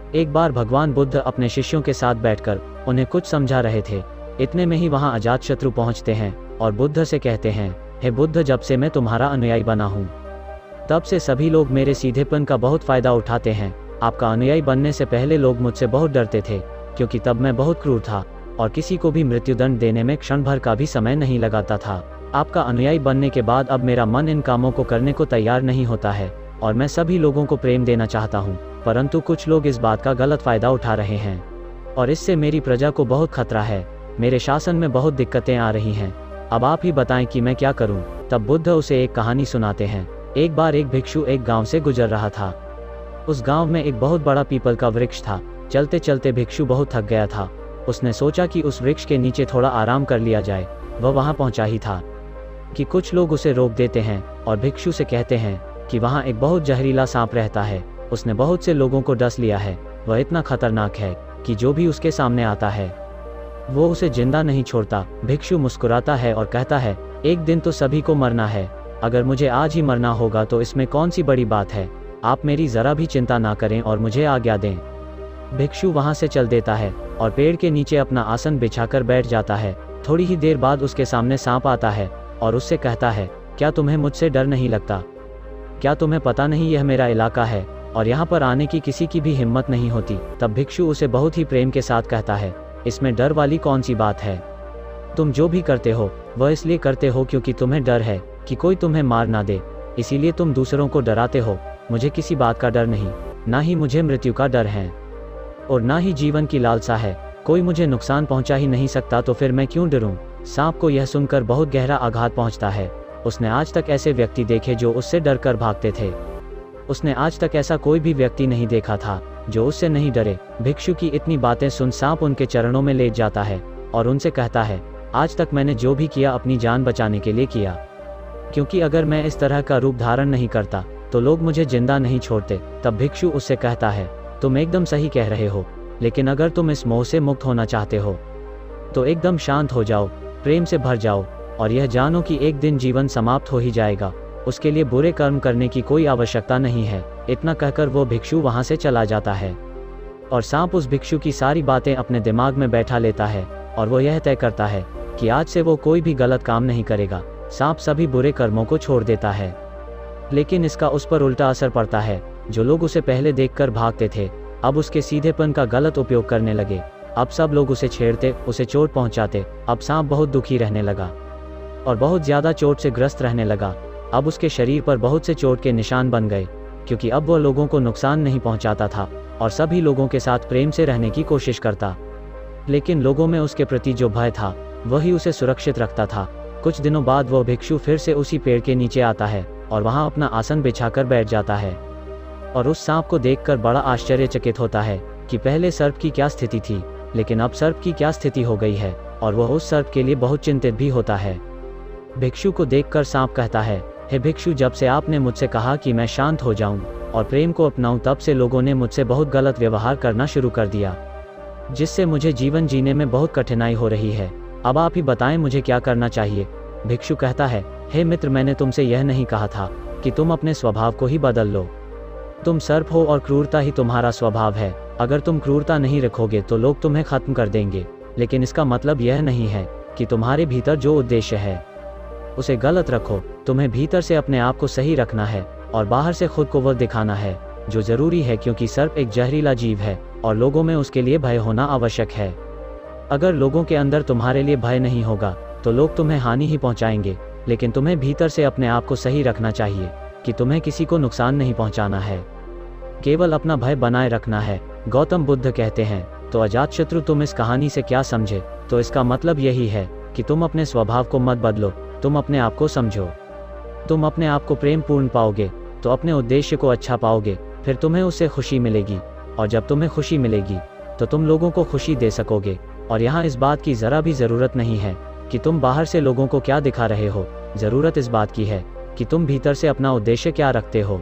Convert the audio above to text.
एक बार भगवान बुद्ध अपने शिष्यों के साथ बैठकर उन्हें कुछ समझा रहे थे। इतने में ही वहां अजातशत्रु पहुंचते हैं और बुद्ध से कहते हैं, हे बुद्ध, जब से मैं तुम्हारा अनुयायी बना हूं तब से सभी लोग मेरे सीधेपन का बहुत फायदा उठाते हैं। आपका अनुयायी बनने से पहले लोग मुझसे बहुत डरते थे, क्योंकि तब मैं बहुत क्रूर था और किसी को भी मृत्युदंड देने में क्षण भर का भी समय नहीं लगाता था। आपका अनुयायी बनने के बाद अब मेरा मन इन कामों को करने को तैयार नहीं होता है और मैं सभी लोगों को प्रेम देना चाहता हूँ, परंतु कुछ लोग इस बात का गलत फायदा उठा रहे हैं और इससे मेरी प्रजा को बहुत खतरा है। मेरे शासन में बहुत दिक्कतें आ रही हैं। अब आप ही बताएं कि मैं क्या करूं। तब बुद्ध उसे एक कहानी सुनाते हैं। एक बार एक भिक्षु एक गांव से गुजर रहा था। उस गांव में एक बहुत बड़ा पीपल का वृक्ष था। चलते चलते भिक्षु बहुत थक गया था। उसने सोचा कि उस वृक्ष के नीचे थोड़ा आराम कर लिया जाए। वह वहां पहुंचा ही था कि कुछ लोग उसे रोक देते हैं और भिक्षु से कहते हैं कि वहां एक बहुत जहरीला सांप रहता है। उसने बहुत से लोगों को डस लिया है। वह इतना खतरनाक है कि जो भी उसके सामने आता है वो उसे जिंदा नहीं छोड़ता। भिक्षु मुस्कुराता है और कहता है, एक दिन तो सभी को मरना है। अगर मुझे आज ही मरना होगा तो इसमें कौन सी बड़ी बात है। आप मेरी जरा भी चिंता ना करें और मुझे आज्ञा दें। भिक्षु वहां से चल देता है और पेड़ के नीचे अपना आसन बिछाकर बैठ जाता है। थोड़ी ही देर बाद उसके सामने सांप आता है और उससे कहता है, क्या तुम्हें मुझसे डर नहीं लगता? क्या तुम्हें पता नहीं यह मेरा इलाका है और यहाँ पर आने की किसी की भी हिम्मत नहीं होती? तब भिक्षु उसे बहुत ही प्रेम के साथ कहता है, इसमें डर वाली कौन सी बात है? तुम जो भी करते हो वह इसलिए करते हो क्योंकि तुम्हें डर है कि कोई तुम्हें मार ना दे, इसीलिए तुम दूसरों को डराते हो। मुझे किसी बात का डर नहीं, ना ही मुझे मृत्यु का डर है और ना ही जीवन की लालसा है। कोई मुझे नुकसान पहुंचा ही नहीं सकता तो फिर मैं क्यों डरूं? सांप को यह सुनकर बहुत गहरा आघात पहुंचता है। उसने आज तक ऐसे व्यक्ति देखे जो उससे डर कर भागते थे। उसने आज तक ऐसा कोई भी व्यक्ति नहीं देखा था जो उससे नहीं डरे। भिक्षु की इतनी बातें सुन सांप उनके चरणों में लेट जाता है और उनसे कहता है, आज तक मैंने जो भी किया अपनी जान बचाने के लिए किया, क्योंकि अगर मैं इस तरह का रूप धारण नहीं करता तो लोग मुझे जिंदा नहीं छोड़ते। तब भिक्षु उससे कहता है, तुम एकदम सही कह रहे हो, लेकिन अगर तुम इस मोह से मुक्त होना चाहते हो तो एकदम शांत हो जाओ, प्रेम से भर जाओ और यह जानो कि एक दिन जीवन समाप्त हो ही जाएगा। उसके लिए बुरे कर्म करने की कोई आवश्यकता नहीं है। इतना कहकर वो भिक्षु वहां से चला जाता है और सांप उस भिक्षु की सारी बातें अपने दिमाग में बैठा लेता है और वो यह तय करता है कि आज से वो कोई भी गलत काम नहीं करेगा। सांप सभी बुरे कर्मों को छोड़ देता है, लेकिन इसका उस पर उल्टा असर पड़ता है। जो लोग उसे पहले देखकर भागते थे अब उसके सीधेपन का गलत उपयोग करने लगे। अब सब लोग उसे छेड़ते, उसे चोट पहुंचाते। अब सांप बहुत दुखी रहने लगा और बहुत ज्यादा चोट से ग्रस्त रहने लगा। अब उसके शरीर पर बहुत से चोट के निशान बन गए, क्योंकि अब वह लोगों को नुकसान नहीं पहुंचाता था और सभी लोगों के साथ प्रेम से रहने की कोशिश करता। लेकिन लोगों में उसके प्रति जो भय था वही उसे सुरक्षित रखता था। कुछ दिनों बाद वह भिक्षु फिर से उसी पेड़ के नीचे आता है और वहां अपना आसन बिछाकर बैठ जाता है और उस सांप को देखकर बड़ा आश्चर्यचकित होता है कि पहले सर्प की क्या स्थिति थी, लेकिन अब सर्प की क्या स्थिति हो गई है और वह उस सर्प के लिए बहुत चिंतित भी होता है। भिक्षु को देखकर सांप कहता है, हे भिक्षु, जब से आपने मुझसे कहा कि मैं शांत हो जाऊं और प्रेम को अपनाऊं तब से लोगों ने मुझसे बहुत गलत व्यवहार करना शुरू कर दिया, जिससे मुझे जीवन जीने में बहुत कठिनाई हो रही है। अब आप ही बताएं मुझे क्या करना चाहिए? भिक्षु कहता है, हे मित्र, मैंने तुमसे यह नहीं कहा था कि तुम अपने स्वभाव को ही बदल लो। तुम सर्प हो और क्रूरता ही तुम्हारा स्वभाव है। अगर तुम क्रूरता नहीं रखोगे तो लोग तुम्हें खत्म कर देंगे, लेकिन इसका मतलब यह नहीं है कि तुम्हारे भीतर जो उद्देश्य है उसे गलत रखो। तुम्हें भीतर से अपने आप को सही रखना है और बाहर से खुद को वह दिखाना है जो जरूरी है, क्योंकि सर्प एक जहरीला जीव है और लोगों में उसके लिए भय होना आवश्यक है। अगर लोगों के अंदर तुम्हारे लिए भय नहीं होगा तो लोग तुम्हें हानि ही पहुंचाएंगे, लेकिन तुम्हें भीतर से अपने आप को सही रखना चाहिए कि तुम्हें किसी को नुकसान नहीं पहुंचाना है, केवल अपना भय बनाए रखना है। गौतम बुद्ध कहते हैं, तो अजातशत्रु, तुम इस कहानी से क्या समझे? तो इसका मतलब यही है कि तुम अपने स्वभाव को मत बदलो, तुम अपने आप को समझो। तुम अपने आप को प्रेम पूर्ण पाओगे तो अपने उद्देश्य को अच्छा पाओगे, फिर तुम्हें उससे खुशी मिलेगी और जब तुम्हें खुशी मिलेगी तो तुम लोगों को खुशी दे सकोगे। और यहाँ इस बात की जरा भी जरूरत नहीं है कि तुम बाहर से लोगों को क्या दिखा रहे हो, जरूरत इस बात की है कि तुम भीतर से अपना उद्देश्य क्या रखते हो।